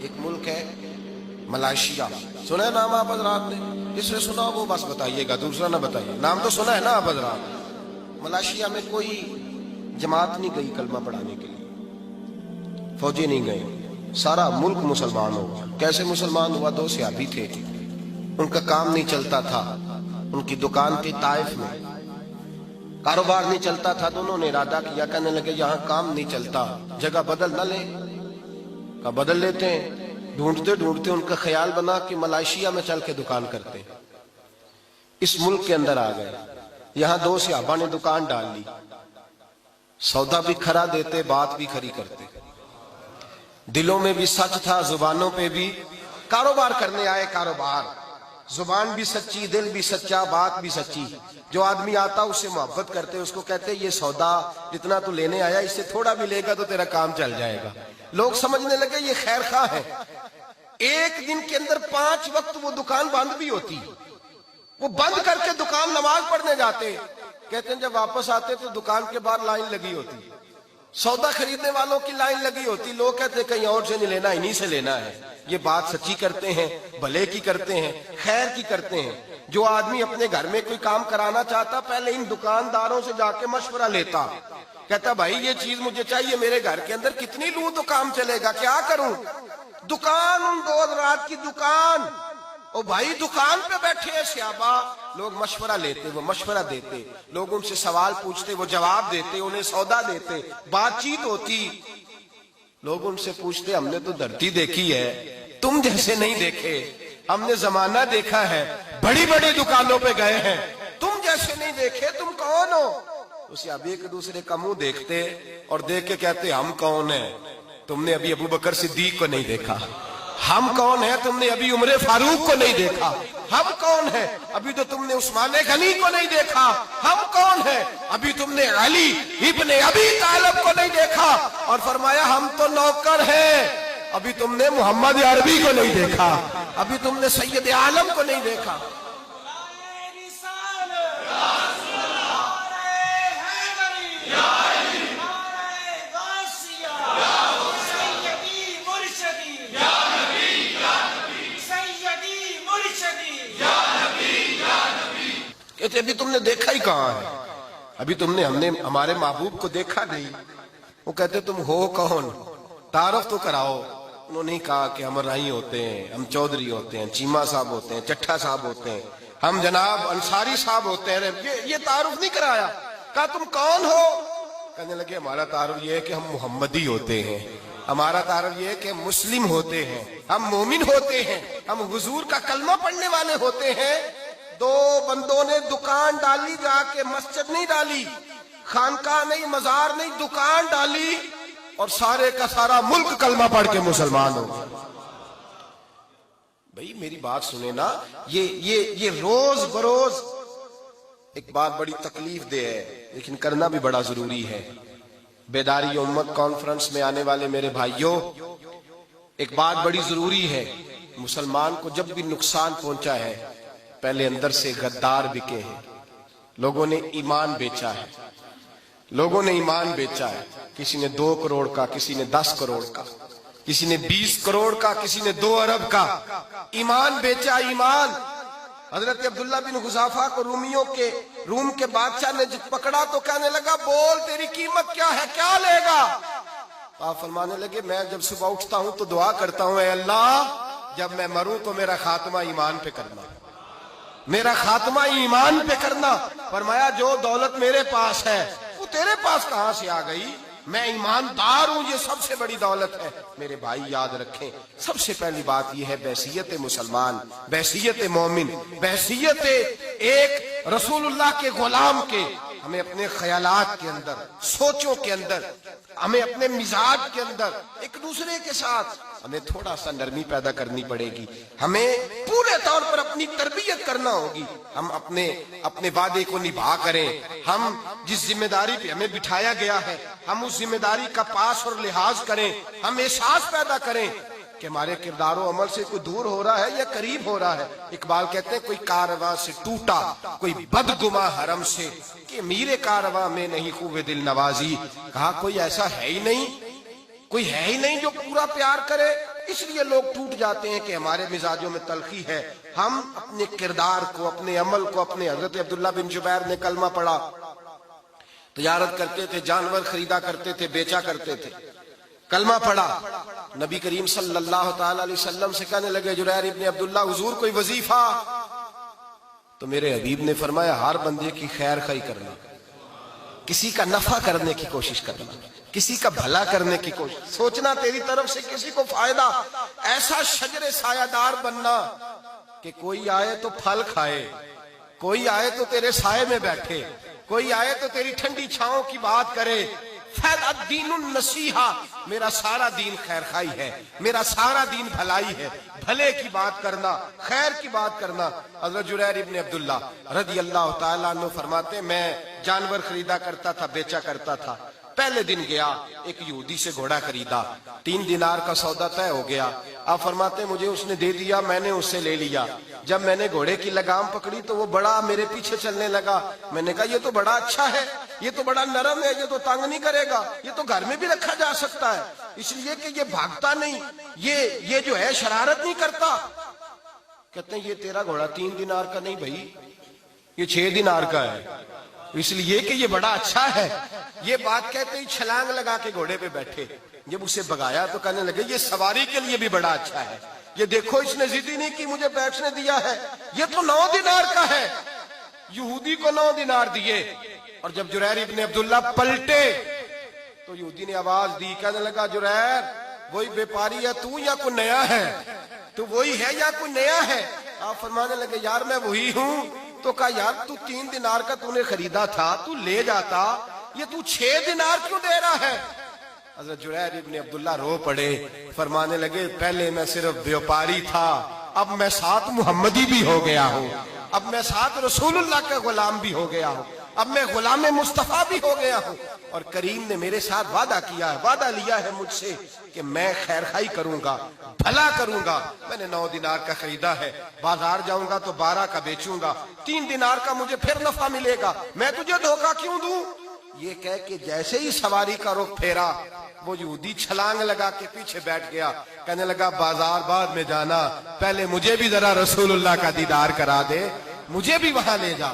ایک ملک ہے ملائیشیا، سنا ہے نام آپ حضرات نے؟ جس نے سنا وہ بس بتائیے گا، دوسرا نہ بتائیے، نام تو سنا ہے نا آپ حضرات؟ ملائیشیا میں کوئی جماعت نہیں گئی کلمہ پڑھانے کے لیے، فوجی نہیں گئے، سارا ملک مسلمان ہوا۔ کیسے مسلمان ہوا؟ دو صحابی تھے، ان کا کام نہیں چلتا تھا، ان کی دکان تھی طائف میں، کاروبار نہیں چلتا تھا، دونوں نے ارادہ کیا، کہنے لگے یہاں کام نہیں چلتا، جگہ بدل نہ لیں؟ کہا بدل لیتے ہیں۔ ڈھونڈتے ڈھونڈتے ان کا خیال بنا کہ ملائیشیا میں چل کے دکان کرتے ہیں۔ اس ملک کے اندر آ گئے، یہاں دو صحابہ نے دکان ڈال لی، سودا بھی کھرا دیتے، بات بھی کھری کرتے، دلوں میں بھی سچ تھا، زبانوں پہ بھی کاروبار کرنے آئے، کاروبار، زبان بھی سچی، دل بھی سچا، بات بھی سچی۔ جو آدمی آتا اس سے محبت کرتے، اس کو کہتے یہ سودا جتنا تو لینے آیا اس سے تھوڑا بھی لے گا تو تیرا کام چل جائے گا۔ لوگ سمجھنے لگے یہ خیر خواہ ہے۔ ایک دن کے اندر 5 وقت وہ دکان بند بھی ہوتی، وہ بند کر کے دکان نماز پڑھنے جاتے، کہتے ہیں جب واپس آتے تو دکان کے باہر لائن لگی ہوتی، سودا خریدنے والوں کی لائن لگی ہوتی، لوگ کہتے ہیں کہیں اور سے نہیں لینا، انہی سے لینا ہے۔ یہ بات سچی کرتے ہیں، بھلے کی کرتے ہیں، خیر کی کرتے ہیں۔ جو آدمی اپنے گھر میں کوئی کام کرانا چاہتا پہلے ان دکانداروں سے جا کے مشورہ لیتا، کہتا بھائی یہ چیز مجھے چاہیے، میرے گھر کے اندر کتنی لوں تو کام چلے گا، کیا کروں؟ دکان، ان 2 رات کی دکان، او بھائی دکان پہ بیٹھے ہیں صحابہ، لوگ مشورہ لیتے، وہ مشورہ دیتے، لوگ ان سے سوال پوچھتے، وہ جواب دیتے، انہیں سودا دیتے، بات چیت ہوتی۔ لوگ ان سے پوچھتے ہم نے تو دھرتی دیکھی ہے، تم جیسے نہیں دیکھے، ہم نے زمانہ دیکھا ہے، بڑی بڑی دکانوں پہ گئے ہیں، تم جیسے نہیں دیکھے، تم کون ہو؟ اسے اب ایک دوسرے کا منہ دیکھتے اور دیکھ کے کہتے ہم کون ہیں؟ تم نے ابھی ابو بکر صدیق کو نہیں دیکھا۔ ہم کون ہیں؟ تم نے ابھی عمر فاروق کو نہیں دیکھا۔ ہم کون ہیں؟ ابھی تو تم نے عثمان غنی کو نہیں دیکھا۔ ہم کون ہیں؟ ابھی تم نے علی ابن ابی طالب کو نہیں دیکھا۔ اور فرمایا ہم تو نوکر ہیں، ابھی تم نے محمد عربی کو نہیں دیکھا، ابھی تم نے سید عالم کو نہیں دیکھا۔ کہتے ابھی تم نے دیکھا ہی کہاں ہے، ابھی تم نے ہمارے محبوب کو دیکھا نہیں۔ وہ کہتے تم ہو کون؟ تعارف تو کراؤ۔ انہوں نے کہا کہ ہم رائی ہوتے ہیں، ہم چودھری ہوتے ہیں، چیمہ صاحب ہوتے ہیں، چٹھا صاحب ہوتے ہیں، ہم جناب انصاری صاحب ہوتے ہیں۔ یہ تعارف نہیں کرایا۔ کہا تم کون ہو؟ کہنے لگے ہمارا تعارف یہ ہے کہ ہم محمدی ہوتے ہیں، ہمارا تعارف یہ ہے کہ ہم مسلم ہوتے ہیں، ہم مومن ہوتے ہیں، ہم حضور کا کلمہ پڑھنے والے ہوتے ہیں۔ 2 بندوں نے دکان ڈالی، جا کے مسجد نہیں ڈالی، خانقاہ نہیں، مزار نہیں، دکان ڈالی، اور سارے کا سارا ملک کلمہ پڑھ کے مسلمان ہو۔ بھئی میری بات سنیں نا، یہ روز بروز ایک بات بڑی تکلیف دہ ہے، لیکن کرنا بھی بڑا ضروری ہے۔ بیداری امت کانفرنس میں آنے والے میرے بھائیوں، ایک بات بڑی ضروری ہے۔ مسلمان کو جب بھی نقصان پہنچا ہے، پہلے اندر سے غدار بکے ہیں، لوگوں نے ایمان بیچا ہے، لوگوں نے ایمان بیچا ہے۔ کسی نے 2 کروڑ کا، کسی نے 10 کروڑ کا، کسی نے 20 کروڑ کا، کسی نے 2 ارب کا ایمان بیچا۔ ایمان حضرت عبداللہ بن حذافہ کو روم کے بادشاہ نے جب پکڑا تو کہنے لگا بول تیری قیمت کیا ہے، کیا لے گا؟ آپ فرمانے لگے میں جب صبح اٹھتا ہوں تو دعا کرتا ہوں اے اللہ جب میں مروں تو میرا خاتمہ ایمان پہ کرنا، میرا خاتمہ ایمان پہ کرنا۔ فرمایا جو دولت میرے پاس ہے وہ تیرے پاس کہاں سے آ گئی؟ میں ایماندار ہوں، یہ سب سے بڑی دولت ہے۔ میرے بھائی یاد رکھیں، سب سے پہلی بات یہ ہے بحیثیت مسلمان، بحیثیت مومن، بحیثیت ایک رسول اللہ کے غلام کے، ہمیں اپنے خیالات کے اندر، سوچوں کے اندر، ہمیں اپنے مزاج کے اندر ایک دوسرے کے ساتھ ہمیں تھوڑا سا نرمی پیدا کرنی پڑے گی، ہمیں پورے طور پر اپنی تربیت کرنا ہوگی۔ ہم اپنے وعدے کو نبھا کریں، ہم جس ذمہ داری پہ ہمیں بٹھایا گیا ہے ہم اس ذمہ داری کا پاس اور لحاظ کریں، ہم احساس پیدا کریں کہ ہمارے کردار و عمل سے کوئی دور ہو رہا ہے یا قریب ہو رہا ہے۔ اقبال کہتے ہیں کوئی کارواں سے ٹوٹا، کوئی بدگماں حرم سے، کہ میرے کارواں میں نہیں خوب دل نوازی۔ کہا کوئی ایسا ہے ہی نہیں، کوئی ہے ہی نہیں جو پورا پیار کرے، اس لیے لوگ ٹوٹ جاتے ہیں کہ ہمارے مزاجوں میں تلخی ہے. ہم اپنے کردار کو، اپنے عمل کو، اپنے حضرت عبداللہ بن جبیر نے کلمہ پڑھا، تجارت کرتے تھے، جانور خریدا کرتے تھے، بیچا کرتے تھے، کلمہ پڑھا. نبی کریم صلی اللہ تعالی علیہ وسلم سے کہنے لگے جریر ابن عبداللہ حضور کوئی وظیفہ؟ تو میرے حبیب نے فرمایا ہر بندے کی خیر خواہی کرنا، کسی کا نفع کرنے کی کوشش کرنا، کسی کا بھلا کرنے کی کوشش، سوچنا تیری طرف سے کسی کو فائدہ، ایسا شجر سایہ دار بننا کہ کوئی آئے تو پھل کھائے، کوئی آئے تو تیرے سائے میں بیٹھے، کوئی آئے تو تیری ٹھنڈی چھاؤں کی بات کرے. فیض الدین النصیحہ، میرا سارا دین خیر خواہی ہے، میرا سارا دین بھلائی ہے، بھلے کی بات کرنا، خیر کی بات کرنا. حضرت جریر ابن عبداللہ رضی اللہ تعالیٰ عنہ فرماتے میں جانور خریدا کرتا تھا، بیچا کرتا تھا. پہلے دن گیا ایک یہودی سے گھوڑا خریدا، 3 دینار کا سودا طے ہو گیا. آپ فرماتے مجھے اس نے دے دیا، میں نے اس سے لے لیا. جب میں نے گھوڑے کی لگام پکڑی تو وہ بڑا میرے پیچھے چلنے لگا. میں نے کہا یہ تو بڑا اچھا ہے، یہ تو بڑا نرم ہے، یہ تو تنگ نہیں کرے گا، یہ تو گھر میں بھی رکھا جا سکتا ہے، اس لیے کہ یہ بھاگتا نہیں، یہ جو ہے شرارت نہیں کرتا. کہتے ہیں یہ تیرا گھوڑا 3 دینار کا نہیں بھائی، یہ 6 دینار کا ہے، اس لیے کہ یہ بڑا اچھا ہے. یہ بات کہتے ہی چھلانگ لگا کے گھوڑے پہ بیٹھے. جب اسے بگایا تو کہنے لگے یہ سواری کے لیے بھی بڑا اچھا ہے، یہ دیکھو اس نے ضد ہی نہیں کی، مجھے بیچنے دیا ہے، یہ تو 9 دینار کا ہے. یہودی کو 9 دینار دیے. اور جب جریر ابن عبداللہ پلٹے تو یہودی نے آواز دی، کہنے لگا جریر وہی بیپاری ہے تو یا کوئی نیا ہے؟ تو وہی ہے یا کوئی نیا ہے؟ آپ فرمانے لگے یار میں وہی ہوں. تو کہا یار تو 3 دینار کا تو نے خریدا تھا، تو لے جاتا، یہ تو 6 دینار کیوں دے رہا ہے؟ حضرت جریر ابن عبداللہ رو پڑے، فرمانے لگے پہلے میں صرف بیوپاری تھا، اب میں ساتھ محمدی بھی ہو گیا ہوں، اب میں ساتھ رسول اللہ کا غلام بھی ہو گیا ہوں، اب میں غلام مصطفیٰ بھی ہو گیا ہوں. اور کریم نے میرے ساتھ وعدہ کیا ہے، وعدہ لیا ہے مجھ سے کہ میں خیر خواہی کروں گا، بھلا کروں گا. میں نے 9 دینار کا خریدا ہے، بازار جاؤں گا تو 12 کا بیچوں گا، 3 دینار کا مجھے پھر نفع ملے گا، میں تجھے دھوکہ کیوں دوں؟ یہ کہہ کے جیسے ہی سواری کا رخ پھیرا وہ یہودی چھلانگ لگا کے پیچھے بیٹھ گیا. کہنے لگا بازار بعد میں جانا، پہلے مجھے بھی ذرا رسول اللہ کا دیدار کرا دے، مجھے بھی وہاں لے جا.